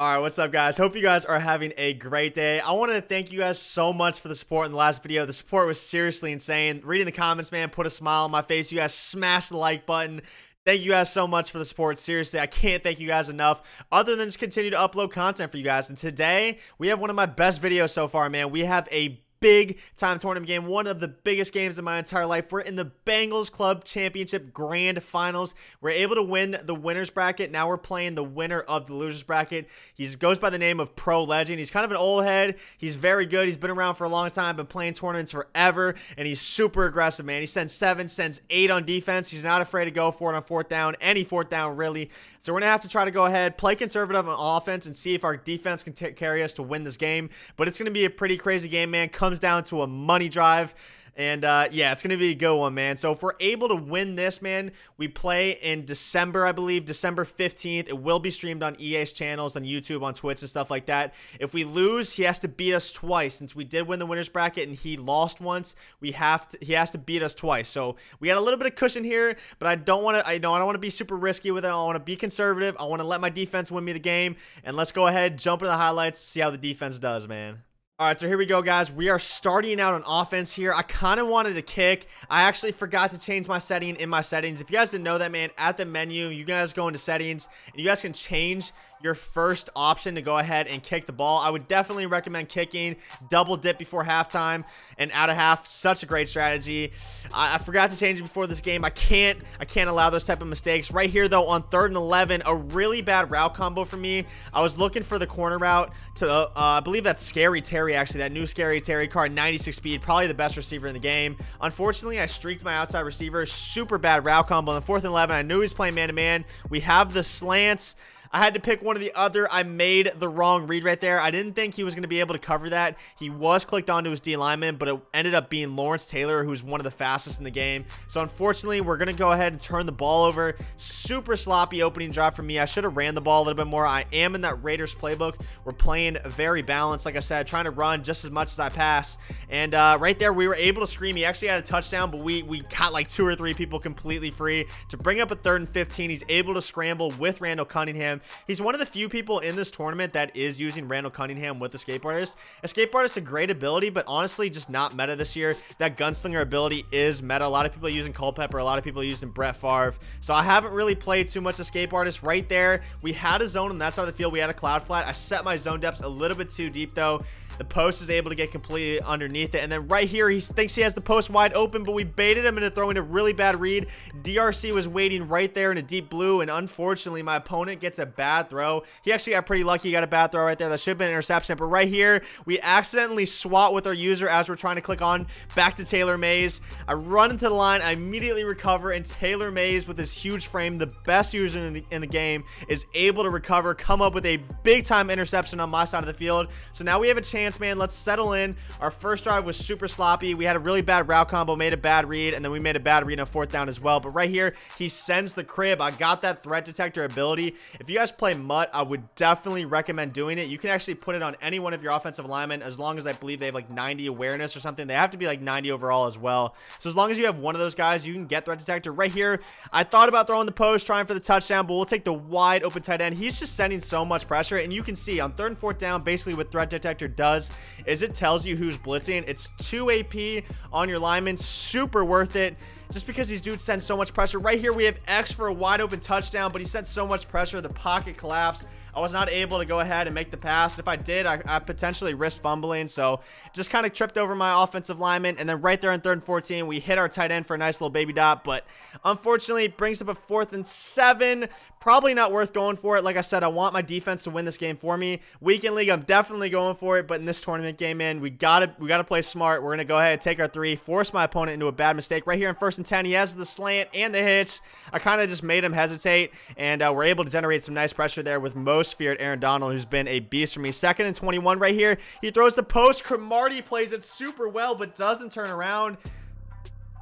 All right, what's up, guys? Hope you guys are having a great day. I want to thank you guys so much for the support in the last video. The support was seriously insane. Reading the comments, man, put a smile on my face. You guys smashed the like button. Thank you guys so much for the support. Seriously, I can't thank you guys enough other than just continue to upload content for you guys. And today, we have one of my best videos so far, man. We have a big time tournament game, one of the biggest games in my entire life. We're in the Bengals Club Championship Grand Finals. We're able to win the winners bracket. Now we're playing the winner of the losers bracket. He goes by the name of Pro Legend. He's kind of an old head. He's very good. He's been around for a long time, been playing tournaments forever, and he's super aggressive, man. He sends 7, sends 8 on defense. He's not afraid to go for it on fourth down, any fourth down, really. So we're going to have to try to go ahead, play conservative on offense, and see if our defense can carry us to win this game. But it's going to be a pretty crazy game, man. Comes down to a money drive. And yeah, it's going to be a good one, man. So if we're able to win this, man, we play in December, I believe, December 15th. It will be streamed on EA's channels, on YouTube, on Twitch, and stuff like that. If we lose, he has to beat us twice. Since we did win the winners bracket and he lost once, he has to beat us twice. So we got a little bit of cushion here, but I don't want to. I don't want to be super risky with it. I want to be conservative. I want to let my defense win me the game. And let's go ahead, jump into the highlights, see how the defense does, man. All right, so here we go, guys. We are starting out on offense here. I kind of wanted to kick. I actually forgot to change my setting in my settings. If you guys didn't know that, man, at the menu, you guys go into settings, and you guys can change your first option to go ahead and kick the ball. I would definitely recommend kicking, double dip before halftime and out of half. Such a great strategy. I forgot to change it before this game. I can't allow those type of mistakes. Right here, though, on 3rd and 11, a really bad route combo for me. I was looking for the corner route to, I believe that's Scary Terry, actually, that new Scary Terry card, 96 speed, probably the best receiver in the game. Unfortunately, I streaked my outside receiver. Super bad route combo on the 4th and 11. I knew he was playing man-to-man. We have the slants. I had to pick one or the other. I made the wrong read right there. I didn't think he was going to be able to cover that. He was clicked onto his D lineman, but it ended up being Lawrence Taylor, who's one of the fastest in the game. So unfortunately, we're going to go ahead and turn the ball over. Super sloppy opening drive for me. I should have ran the ball a little bit more. I am in that Raiders playbook. We're playing very balanced, like I said, trying to run just as much as I pass. And right there, we were able to scream. He actually had a touchdown, but we got like 2 or 3 people completely free. To bring up a 3rd and 15, he's able to scramble with Randall Cunningham. He's one of the few people in this tournament that is using Randall Cunningham with Escape Artist. Escape Artist is a great ability, but honestly, just not meta this year. That Gunslinger ability is meta. A lot of people are using Culpepper. A lot of people are using Brett Favre. So I haven't really played too much Escape Artist. Right there, we had a zone on that side of the field. We had a cloud flat. I set my zone depths a little bit too deep, though. The post is able to get completely underneath it. And then right here, he thinks he has the post wide open, but we baited him into throwing a really bad read. DRC was waiting right there in a deep blue, and unfortunately, my opponent gets a bad throw. He actually got pretty lucky. He got a bad throw right there. That should have been an interception. But right here, we accidentally swat with our user as we're trying to click on back to Taylor Mays. I run into the line. I immediately recover, and Taylor Mays, with his huge frame, the best user in the game, is able to recover, come up with a big-time interception on my side of the field. So now we have a chance, man. Let's settle in. Our first drive was super sloppy. We had a really bad route combo, made a bad read, and then we made a bad read on 4th down as well. But right here, he sends the crib. I got that threat detector ability. If you guys play MUT, I would definitely recommend doing it. You can actually put it on any one of your offensive linemen, as long as I believe they have like 90 awareness or something. They have to be like 90 overall as well. So as long as you have one of those guys, you can get threat detector. Right here, I thought about throwing the post, trying for the touchdown, but we'll take the wide open tight end. He's just sending so much pressure, and you can see on 3rd and 4th down, basically what threat detector does is it tells you who's blitzing. It's 2 AP on your lineman. Super worth it, just because these dudes send so much pressure. Right here, we have X for a wide open touchdown, but he sent so much pressure, the pocket collapsed. I was not able to go ahead and make the pass. If I did, I potentially risked fumbling. So just kind of tripped over my offensive lineman. And then right there on 3rd and 14, we hit our tight end for a nice little baby dot. But unfortunately, it brings up a 4th and 7. Probably not worth going for it. Like I said, I want my defense to win this game for me. Weekend league, I'm definitely going for it. But in this tournament game, man, we gotta play smart. We're gonna go ahead and take our 3, force my opponent into a bad mistake. Right here in 1st and 10, he has the slant and the hitch. I kind of just made him hesitate, and we're able to generate some nice pressure there with most feared Aaron Donald, who's been a beast for me. 2nd and 21 right here. He throws the post. Cromartie plays it super well, but doesn't turn around.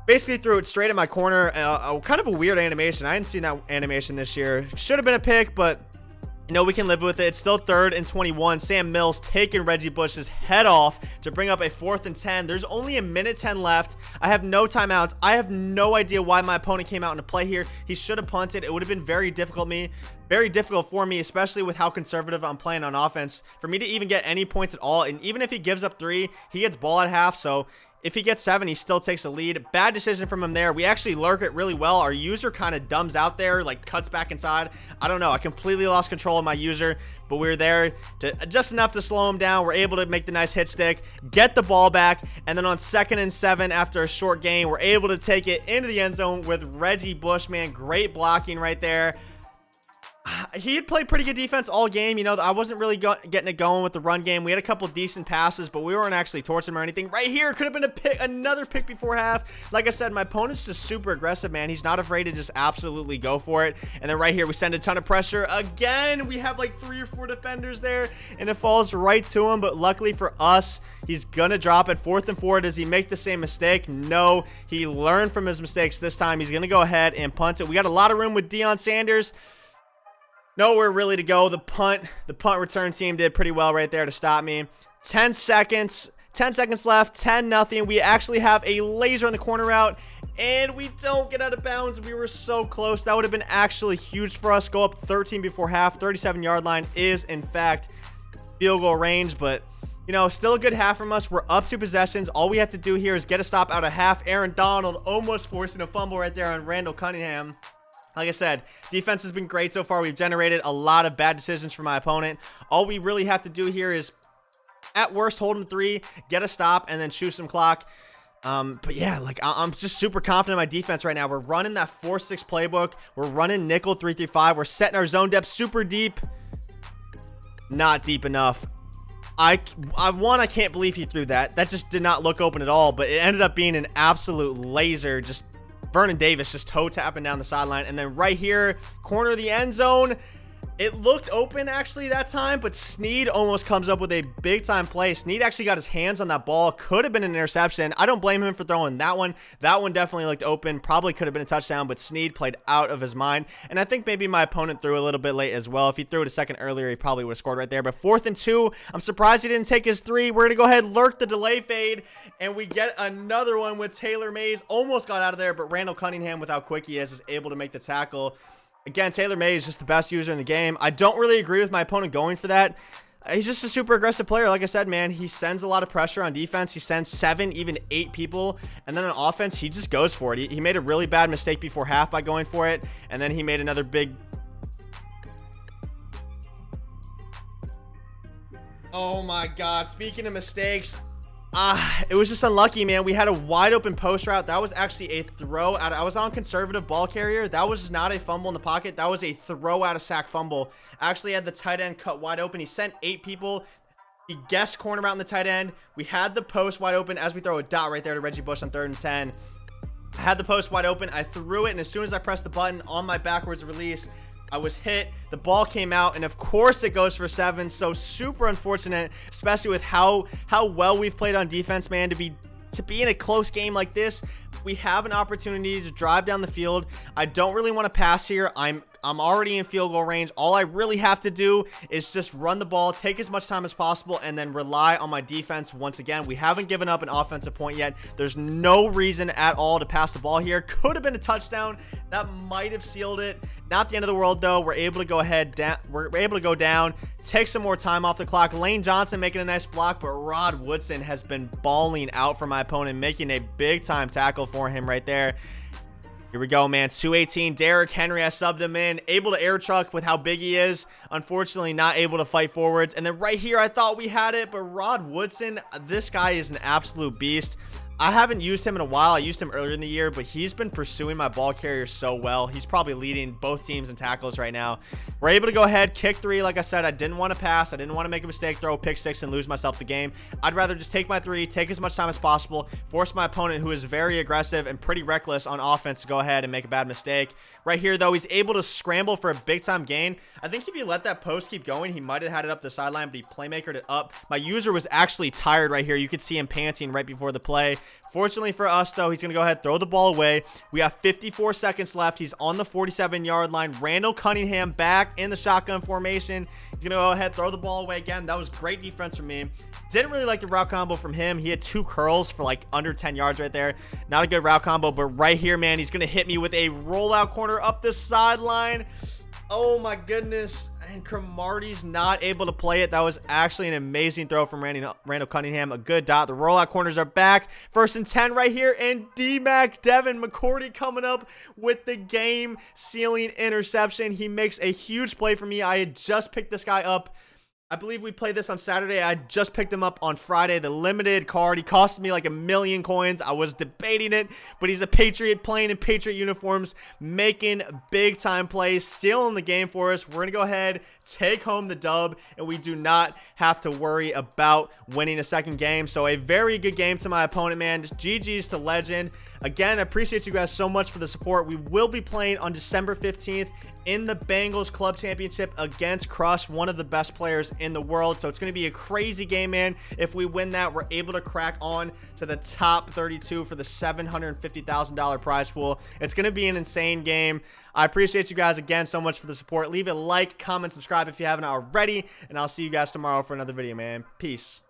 Basically threw it straight in my corner. Kind of a weird animation. I hadn't seen that animation this year. Should have been a pick, but You know, we can live with it. It's still 3rd and 21. Sam Mills taking Reggie Bush's head off to bring up a 4th and 10. There's only a minute 10 left. I have no timeouts. I have no idea why my opponent came out into play here. He should have punted. It would have been very difficult for me, especially with how conservative I'm playing on offense, for me to even get any points at all. And even if he gives up 3, he gets ball at half. So if he gets 7, he still takes the lead. Bad decision from him there. We actually lurk it really well. Our user kind of dumbs out there, like cuts back inside. I don't know. I completely lost control of my user, but we were there to just enough to slow him down. We're able to make the nice hit stick, get the ball back, and then on 2nd and 7 after a short gain, we're able to take it into the end zone with Reggie Bush, man. Great blocking right there. He had played pretty good defense all game. You know, I wasn't really getting it going with the run game. We had a couple decent passes, but we weren't actually torching him or anything. Right here, could have been a pick, another pick before half. Like I said, my opponent's just super aggressive, man. He's not afraid to just absolutely go for it. And then right here, we send a ton of pressure. Again, we have like 3 or 4 defenders there, and it falls right to him. But luckily for us, he's going to drop it. 4th and 4. Does he make the same mistake? No. He learned from his mistakes this time. He's going to go ahead and punt it. We got a lot of room with Deion Sanders. Nowhere really to go. The punt return team did pretty well right there to stop me. 10 seconds left, 10-0. We actually have a laser on the corner route, and we don't get out of bounds. We were so close. That would have been actually huge for us. Go up 13 before half. 37-yard line is, in fact, field goal range, but you know, still a good half from us. We're up 2 possessions. All we have to do here is get a stop out of half. Aaron Donald almost forcing a fumble right there on Randall Cunningham. Like I said, defense has been great so far. We've generated a lot of bad decisions for my opponent. All we really have to do here is, at worst, hold him 3, get a stop, and then shoot some clock. But yeah, like I'm just super confident in my defense right now. We're running that 4-6 playbook. We're running nickel 3-3-5. We're setting our zone depth super deep. Not deep enough. I can't believe he threw that. That just did not look open at all, but it ended up being an absolute laser. Just Vernon Davis just toe tapping down the sideline. And then right here, corner of the end zone. It looked open actually that time, but Snead almost comes up with a big time play. Snead actually got his hands on that ball. Could have been an interception. I don't blame him for throwing that one. That one definitely looked open. Probably could have been a touchdown, but Snead played out of his mind. And I think maybe my opponent threw a little bit late as well. If he threw it a second earlier, he probably would have scored right there. But 4th and 2, I'm surprised he didn't take his 3. We're going to go ahead and lurk the delay fade, and we get another one with Taylor Mays. Almost got out of there, but Randall Cunningham, with how quick he is able to make the tackle. Again, Taylor May is just the best user in the game. I don't really agree with my opponent going for that. He's just a super aggressive player. Like I said, man, he sends a lot of pressure on defense. He sends 7, even 8 people. And then on offense, he just goes for it. He made a really bad mistake before half by going for it. And then he made another big... Oh my God. Speaking of mistakes... it was just unlucky, man. We had a wide open post route. That was actually a throw out. I was on conservative ball carrier. That was not a fumble in the pocket. That was a throw out of sack fumble. I actually had the tight end cut wide open. He sent 8 people. He guessed corner route in the tight end. We had the post wide open as we throw a dot right there to Reggie Bush on 3rd and 10. I had the post wide open. I threw it, and as soon as I pressed the button on my backwards release, I was hit. The ball came out, and of course it goes for 7. So super unfortunate, especially with how well we've played on defense, man. To be in a close game like this, we have an opportunity to drive down the field. I don't really want to pass here. I'm already in field goal range. All I really have to do is just run the ball, take as much time as possible, and then rely on my defense once again. We haven't given up an offensive point yet. There's no reason at all to pass the ball here. Could have been a touchdown. That might have sealed it. Not the end of the world, though. We're able to go ahead down. We're able to go down, take some more time off the clock. Lane Johnson making a nice block, but Rod Woodson has been balling out for my opponent, making a big time tackle for him right there. Here we go, man. 218. Derrick Henry, I subbed him in. Able to air truck with how big he is. Unfortunately, not able to fight forwards. And then right here, I thought we had it, but Rod Woodson, this guy is an absolute beast. I haven't used him in a while. I used him earlier in the year, but he's been pursuing my ball carrier so well. He's probably leading both teams in tackles right now. We're able to go ahead, kick 3. Like I said, I didn't want to pass. I didn't want to make a mistake, throw a pick 6, and lose myself the game. I'd rather just take my 3, take as much time as possible, force my opponent, who is very aggressive and pretty reckless on offense, to go ahead and make a bad mistake. Right here, though, he's able to scramble for a big-time gain. I think if you let that post keep going, he might have had it up the sideline, but he playmakered it up. My user was actually tired right here. You could see him panting right before the play. Fortunately for us, though, he's going to go ahead and throw the ball away. We have 54 seconds left. He's on the 47-yard line. Randall Cunningham back in the shotgun formation. He's going to go ahead, throw the ball away again. That was great defense from me. Didn't really like the route combo from him. He had 2 curls for like under 10 yards right there. Not a good route combo, but right here, man, he's going to hit me with a rollout corner up the sideline. Oh my goodness. And Cromartie's not able to play it. That was actually an amazing throw from Randall Cunningham. A good dot. The rollout corners are back. 1st and 10 right here. And D-Mac Devin McCourty coming up with the game sealing interception. He makes a huge play for me. I had just picked this guy up. I believe we played this on Saturday. I just picked him up on Friday. The limited card. He cost me like 1,000,000 coins. I was debating it, but he's a Patriot playing in Patriot uniforms, making big time plays, sealing the game for us. We're going to go ahead, take home the dub, and we do not have to worry about winning a second game. So a very good game to my opponent, man. Just GG's to Legend. Again, I appreciate you guys so much for the support. We will be playing on December 15th in the Bengals Club Championship against Crush, one of the best players in the world. So it's going to be a crazy game, man. If we win that, we're able to crack on to the top 32 for the $750,000 prize pool. It's going to be an insane game. I appreciate you guys again so much for the support. Leave a like, comment, subscribe if you haven't already, and I'll see you guys tomorrow for another video, man. Peace.